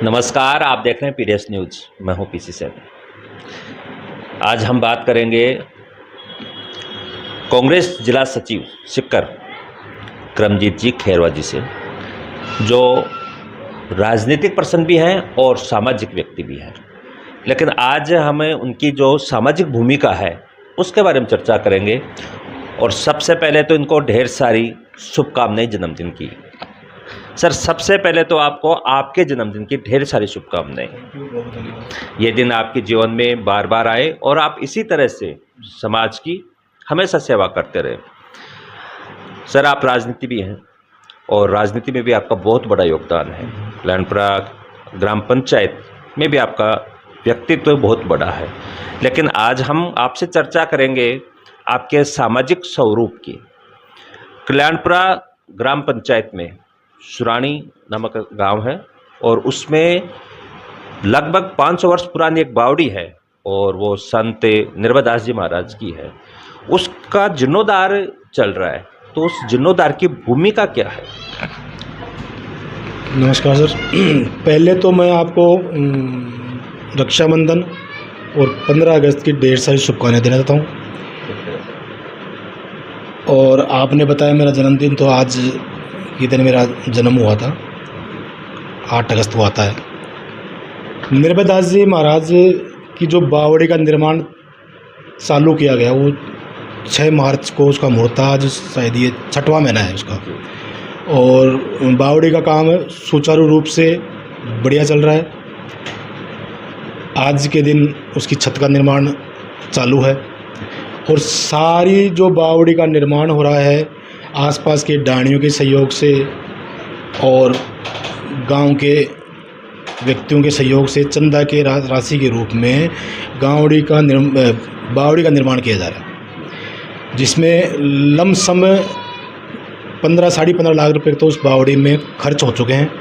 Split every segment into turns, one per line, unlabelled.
नमस्कार, आप देख रहे हैं पीडीएस न्यूज़। मैं हूं पीसी सैन। आज हम बात करेंगे कांग्रेस जिला सचिव सिक्कर करमजीत जी खैरवा जी से, जो राजनीतिक पर्सन भी हैं और सामाजिक व्यक्ति भी हैं। लेकिन आज हमें उनकी जो सामाजिक भूमिका है उसके बारे में चर्चा करेंगे। और सबसे पहले तो इनको ढेर सारी शुभकामनाएं जन्मदिन की। सर, सबसे पहले तो आपको आपके जन्मदिन की ढेर सारी शुभकामनाएं। ये दिन आपके जीवन में बार बार आए और आप इसी तरह से समाज की हमेशा सेवा करते रहे। सर, आप राजनीति भी हैं और राजनीति में भी आपका बहुत बड़ा योगदान है। लैंडपुरा ग्राम पंचायत में भी आपका व्यक्तित्व बहुत बड़ा है। लेकिन आज हम आपसे चर्चा करेंगे आपके सामाजिक स्वरूप की। कल्याणपुरा ग्राम पंचायत में सुरानी नामक गांव है और उसमें लगभग 500 वर्ष पुरानी एक बावड़ी है और वो संत निर्भयदास जी महाराज की है। उसका जीर्णोद्धार चल रहा है, तो उस जीर्णोद्धार की भूमिका क्या है?
नमस्कार सर। पहले तो मैं आपको रक्षाबंधन और 15 अगस्त की ढेर सारी शुभकामनाएं देना चाहता हूँ। और आपने बताया मेरा जन्मदिन, तो आज ये दिन मेरा जन्म हुआ था, 8 अगस्त को आता है। निर्भयदास जी महाराज की जो बावड़ी का निर्माण चालू किया गया, वो 6 मार्च को उसका मुहूर्त था। आज शायद ये 6वां महीना है उसका। और बावड़ी का काम सुचारू रूप से बढ़िया चल रहा है। आज के दिन उसकी छत का निर्माण चालू है और सारी जो बावड़ी का निर्माण हो रहा है आसपास के डाणियों के सहयोग से और गांव के व्यक्तियों के सहयोग से चंदा के राशि के रूप में बावड़ी का निर्माण किया जा रहा है, जिसमें लमसम 15-साढ़े 15 लाख रुपए तो उस बावड़ी में खर्च हो चुके हैं।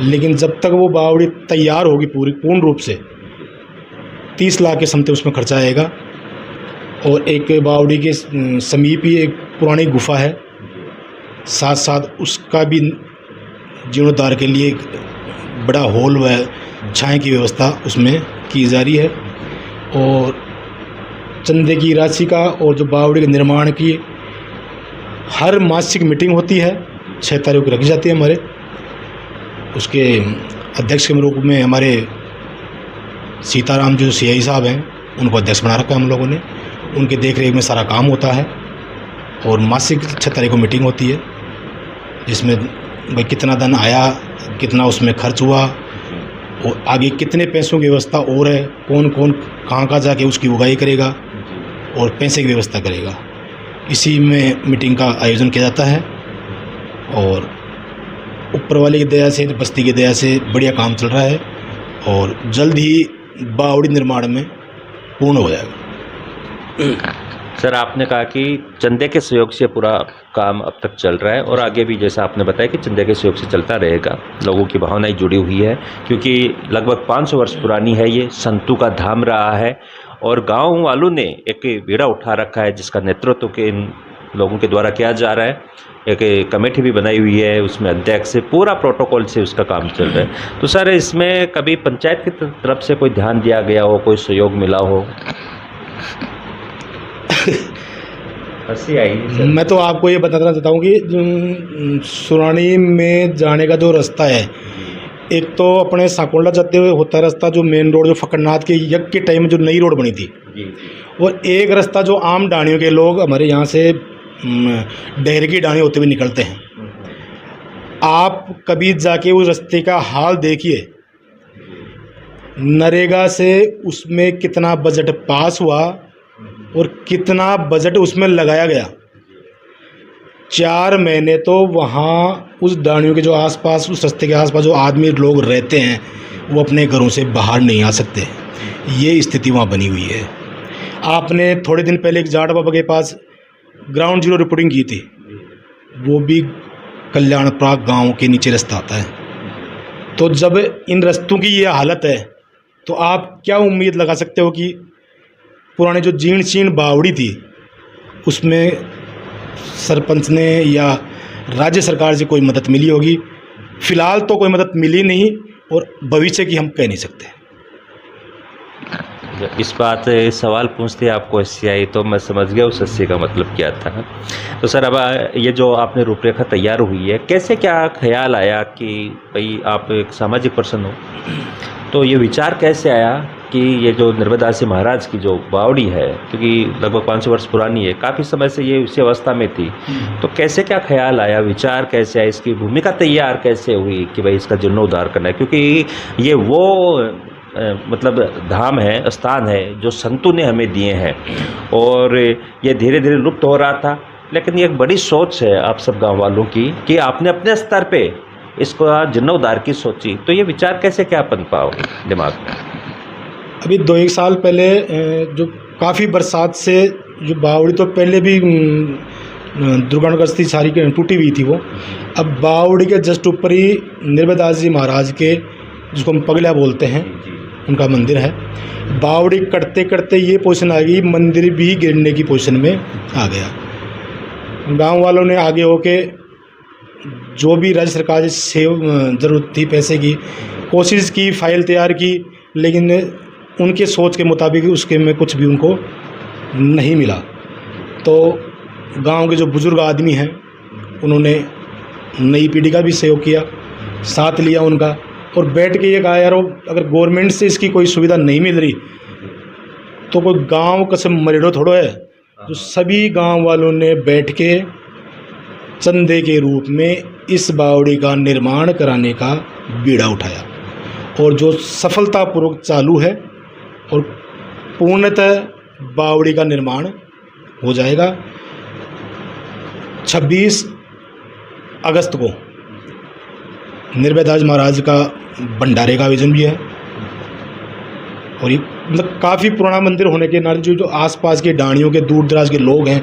लेकिन जब तक वो बावड़ी तैयार होगी पूर्ण रूप से 30 लाख के समथिंग उसमें खर्चा आएगा। और एक बावड़ी के समीप ही एक पुरानी गुफा है, साथ साथ उसका भी जीर्णोद्धार के लिए एक बड़ा हॉल व छाया की व्यवस्था उसमें की जा रही है। और चंदे की राशि का और जो बावड़ी के निर्माण की हर मासिक मीटिंग होती है, 6 तारीख को रखी जाती है। हमारे उसके अध्यक्ष के रूप में हमारे सीताराम जो सीआई साहब हैं, उनको अध्यक्ष बना रखा है हम लोगों ने। उनके देख रेख में सारा काम होता है और मासिक 6 तारीख को मीटिंग होती है, जिसमें भाई कितना धन आया, कितना उसमें खर्च हुआ और आगे कितने पैसों की व्यवस्था और है, कौन कौन कहाँ जाके उसकी उगाई करेगा और पैसे की व्यवस्था करेगा। इसी में मीटिंग का आयोजन किया जाता है। और ऊपर वाले की दया से, बस्ती की दया से बढ़िया काम चल रहा है और जल्द ही बावड़ी निर्माण में पूर्ण हो जाएगा।
सर, आपने कहा कि चंदे के सहयोग से पूरा काम अब तक चल रहा है और आगे भी जैसा आपने बताया कि चंदे के सहयोग से चलता रहेगा। लोगों की भावनाएं जुड़ी हुई है क्योंकि लगभग 500 वर्ष पुरानी है, ये संतों का धाम रहा है। और गांव वालों ने एक बीड़ा उठा रखा है जिसका नेतृत्व के इन लोगों के द्वारा किया जा रहा है। एक कमेटी भी बनाई हुई है, उसमें अध्यक्ष से पूरा प्रोटोकॉल से उसका काम चल रहा है। तो सर, इसमें कभी पंचायत की तरफ से कोई ध्यान दिया गया हो, कोई सहयोग मिला हो?
मैं तो आपको ये बताना चाहता हूँ कि सुरानी में जाने का जो रास्ता है, एक तो अपने साकोंडा जाते हुए होता है रास्ता, जो मेन रोड जो फकरनाथ के यज्ञ के टाइम में जो नई रोड बनी थी, और एक रास्ता जो आम डाणियों के लोग हमारे यहाँ से डेहर की डाणी होते हुए निकलते हैं। आप कभी जाके उस रास्ते का हाल देखिए। नरेगा से उसमें कितना बजट पास हुआ और कितना बजट उसमें लगाया गया। 4 महीने तो वहाँ उस डाणियों के जो आसपास, उस रास्ते के आसपास जो आदमी लोग रहते हैं, वो अपने घरों से बाहर नहीं आ सकते। ये स्थिति वहाँ बनी हुई है। आपने थोड़े दिन पहले एक जाट बाबा के पास ग्राउंड जीरो रिपोर्टिंग की थी, वो भी कल्याणपुरा गांव के नीचे रास्ता आता है। तो जब इन रास्तों की ये हालत है, तो आप क्या उम्मीद लगा सकते हो कि पुराने जो जीर्ण शीर्ण बावड़ी थी उसमें सरपंच ने या राज्य सरकार से कोई मदद मिली होगी? फ़िलहाल तो कोई मदद मिली नहीं। और भविष्य की हम कह नहीं सकते।
इस बात सवाल पूछते आपको एससी आई तो मैं समझ गया उस एससी का मतलब क्या था। तो सर अब ये जो आपने रूपरेखा तैयार हुई है, कैसे क्या ख्याल आया कि भाई आप एक सामाजिक पर्सन हो, तो ये विचार कैसे आया कि ये जो नर्मदास जी महाराज की जो बावड़ी है, क्योंकि लगभग 500 वर्ष पुरानी है, काफ़ी समय से ये उसी अवस्था में थी, तो कैसे क्या ख्याल आया, विचार कैसे आया, इसकी भूमिका तैयार कैसे हुई कि भाई इसका जीर्णोद्धार करना है, क्योंकि ये वो मतलब धाम है, स्थान है जो संतों ने हमें दिए हैं और ये धीरे धीरे लुप्त हो रहा था। लेकिन ये एक बड़ी सोच है आप सब गांव वालों की कि आपने अपने स्तर पे इसको जीर्णोद्धार की सोची, तो ये विचार कैसे क्या पनपा हो दिमाग में?
अभी 2-1 साल पहले जो काफ़ी बरसात से जो बावड़ी तो पहले भी दुर्घटनाग्रस्त थी, सारी टूटी हुई थी वो। अब बावड़ी के जस्ट ऊपर ही नर्मदास जी महाराज के, जिसको हम पगला बोलते हैं, उनका मंदिर है। बावड़ी करते करते ये पोजीशन आ गई, मंदिर भी गिरने की पोजीशन में आ गया। गांव वालों ने आगे होके जो भी राज्य सरकार से ज़रूरत थी पैसे की, कोशिश की, फाइल तैयार की, लेकिन उनके सोच के मुताबिक उसके में कुछ भी उनको नहीं मिला। तो गांव के जो बुज़ुर्ग आदमी हैं उन्होंने नई पीढ़ी का भी सहयोग किया, साथ लिया उनका, और बैठ के ये कहा यार अगर गवर्नमेंट से इसकी कोई सुविधा नहीं मिल रही तो कोई गांव कसम मरेड़ो थोड़ो है। तो सभी गांव वालों ने बैठ के चंदे के रूप में इस बावड़ी का निर्माण कराने का बीड़ा उठाया, और जो सफलतापूर्वक चालू है, और पूर्णतः बावड़ी का निर्माण हो जाएगा। 26 अगस्त को नर्मदास महाराज का भंडारे का आयोजन भी है, और ये मतलब काफ़ी पुराना मंदिर होने के नाते जो आसपास के डाणियों के दूर दराज के लोग हैं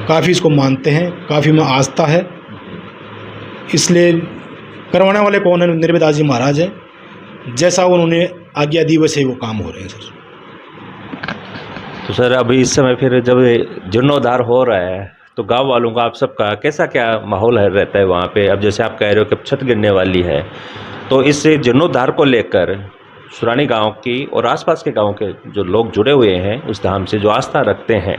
काफ़ी इसको मानते हैं, काफ़ी में आस्था है, इसलिए करवाने वाले कौन है? नर्मदास जी महाराज है। जैसा उन्होंने आज्ञा दी वैसे वो काम हो रहे हैं सर।
तो सर अभी इस समय फिर जब जीर्णोद्धार हो रहा है तो गांव वालों का, आप सबका कैसा क्या माहौल है रहता है वहाँ पे? अब जैसे आप कह रहे हो कि छत गिरने वाली है, तो इस जीर्णोद्धार को लेकर सुरानी गांव की और आसपास के गांव के जो लोग जुड़े हुए हैं उस धाम से, जो आस्था रखते हैं,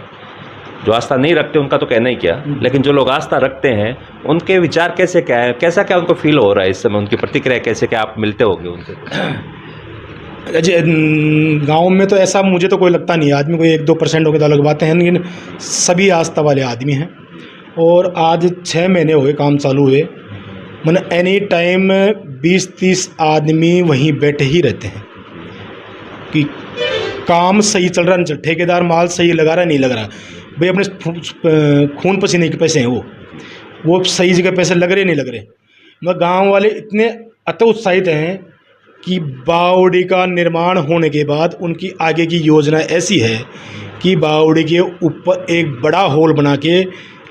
जो आस्था नहीं रखते उनका तो कहना ही क्या, लेकिन जो लोग आस्था रखते हैं उनके विचार कैसे क्या है, कैसा क्या उनको फील हो रहा है इस समय, उनकी प्रतिक्रिया कैसे क्या, आप मिलते होंगे उनसे?
जी, गांव में तो ऐसा मुझे तो कोई लगता नहीं है, आदमी कोई 1-2% हो गए तो अलग बातें हैं, लेकिन सभी आस्था वाले आदमी हैं। और आज 6 महीने हुए काम चालू हुए, मैंने एनी टाइम 20-30 आदमी वहीं बैठे ही रहते हैं कि काम सही चल रहा नहीं चल, ठेकेदार माल सही लगा रहा नहीं लग रहा, भाई अपने खून पसीने के पैसे हैं, वो सही जगह पैसे लग रहे नहीं लग रहे। मगर गाँव वाले इतने अति उत्साहित हैं कि बावड़ी का निर्माण होने के बाद उनकी आगे की योजना ऐसी है कि बावड़ी के ऊपर एक बड़ा हॉल बना के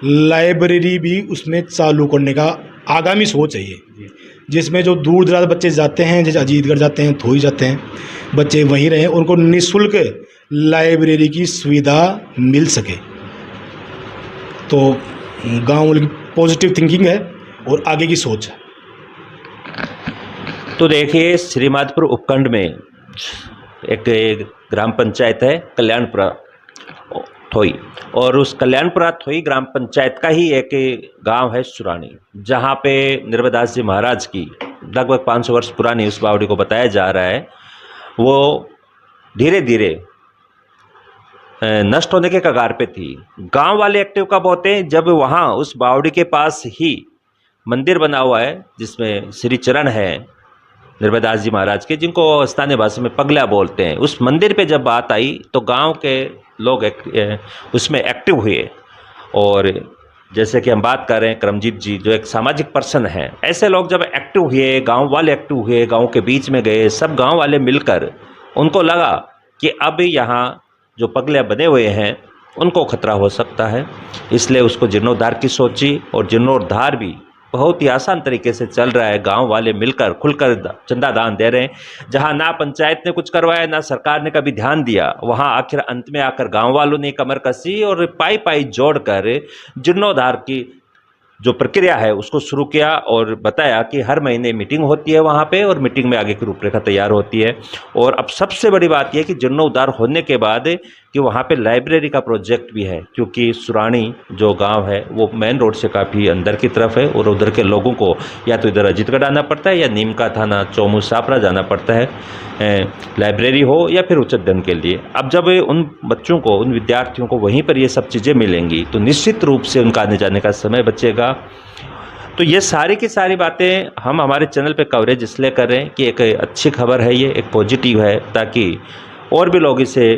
लाइब्रेरी भी उसमें चालू करने का आगामी सोच है ये, जिसमें जो दूर दराज बच्चे जाते हैं, जैसे अजीतगढ़ जाते हैं, थोई जाते हैं, बच्चे वहीं रहें, उनको निःशुल्क लाइब्रेरी की सुविधा मिल सके। तो गाँव की पॉजिटिव थिंकिंग है और आगे की सोच है।
तो देखिए, श्रीमाधपुर उपखंड में एक ग्राम पंचायत है कल्याणपुरा थोई, और उस कल्याणपुरा थोई ग्राम पंचायत का ही एक गांव है सुरानी, जहां पे नर्मदास जी महाराज की लगभग 500 वर्ष पुरानी उस बावड़ी को बताया जा रहा है, वो धीरे धीरे नष्ट होने के कगार पे थी। गांव वाले एक्टिव कब होते हैं? जब वहां उस बावड़ी के पास ही मंदिर बना हुआ है जिसमें श्री चरण है नर्मदास जी महाराज के, जिनको स्थानीय भाषा में पगला बोलते हैं। उस मंदिर पे जब बात आई तो गांव के लोग उसमें एक्टिव हुए, और जैसे कि हम बात कर रहे हैं करमजीत जी जो एक सामाजिक पर्सन हैं, ऐसे लोग जब एक्टिव हुए, गांव वाले एक्टिव हुए, गांव के बीच में गए, सब गांव वाले मिलकर उनको लगा कि अब यहाँ जो पगले बने हुए हैं उनको खतरा हो सकता है, इसलिए उसको जीर्णोद्धार की सोची, और जीर्णोद्धार भी बहुत ही आसान तरीके से चल रहा है। गांव वाले मिलकर खुलकर चंदा दान दे रहे हैं। जहां ना पंचायत ने कुछ करवाया, ना सरकार ने कभी ध्यान दिया, वहां आखिर अंत में आकर गांव वालों ने कमर कसी और पाई पाई जोड़कर जीर्णोद्धार की जो प्रक्रिया है उसको शुरू किया और बताया कि हर महीने मीटिंग होती है वहाँ पे, और मीटिंग में आगे की रूपरेखा तैयार होती है। और अब सबसे बड़ी बात यह है कि जीर्णोद्धार होने के बाद कि वहाँ पे लाइब्रेरी का प्रोजेक्ट भी है, क्योंकि सुरानी जो गांव है वो मेन रोड से काफ़ी अंदर की तरफ है और उधर के लोगों को या तो इधर अजीतगढ़ आना पड़ता है या नीम का थाना चौमू सापरा जाना पड़ता है लाइब्रेरी हो या फिर उच्च अध्ययन के लिए। अब जब उन बच्चों को, उन विद्यार्थियों को वहीं पर ये सब चीज़ें मिलेंगी तो निश्चित रूप से उनका आने जाने का समय बचेगा। तो ये सारी की सारी बातें हम हमारे चैनल पे कवरेज इसलिए कर रहे हैं कि एक अच्छी खबर है, ये एक पॉजिटिव है, ताकि और भी लोग इसे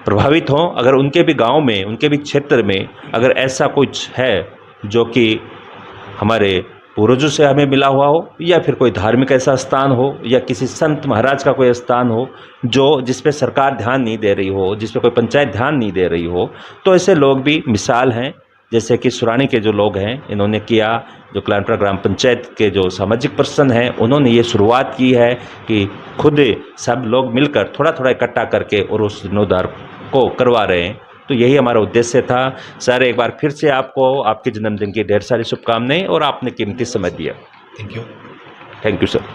प्रभावित हों। अगर उनके भी गांव में, उनके भी क्षेत्र में अगर ऐसा कुछ है जो कि हमारे पूर्वजों से हमें मिला हुआ हो, या फिर कोई धार्मिक ऐसा स्थान हो, या किसी संत महाराज का कोई स्थान हो जो जिस पे सरकार ध्यान नहीं दे रही हो, जिस पे कोई पंचायत ध्यान नहीं दे रही हो, तो ऐसे लोग भी मिसाल हैं। जैसे कि सुरानी के जो लोग हैं, इन्होंने किया, जो कल्याणपुरा ग्राम पंचायत के जो सामाजिक पर्सन हैं, उन्होंने ये शुरुआत की है कि खुद सब लोग मिलकर थोड़ा थोड़ा इकट्ठा करके और उस जीर्णोद्धार को करवा रहे हैं। तो यही हमारा उद्देश्य था। सर, एक बार फिर से आपको आपके जन्मदिन की ढेर सारी शुभकामनाएं, और आपने कीमती समय दिया।
Thank you.
Thank you sir.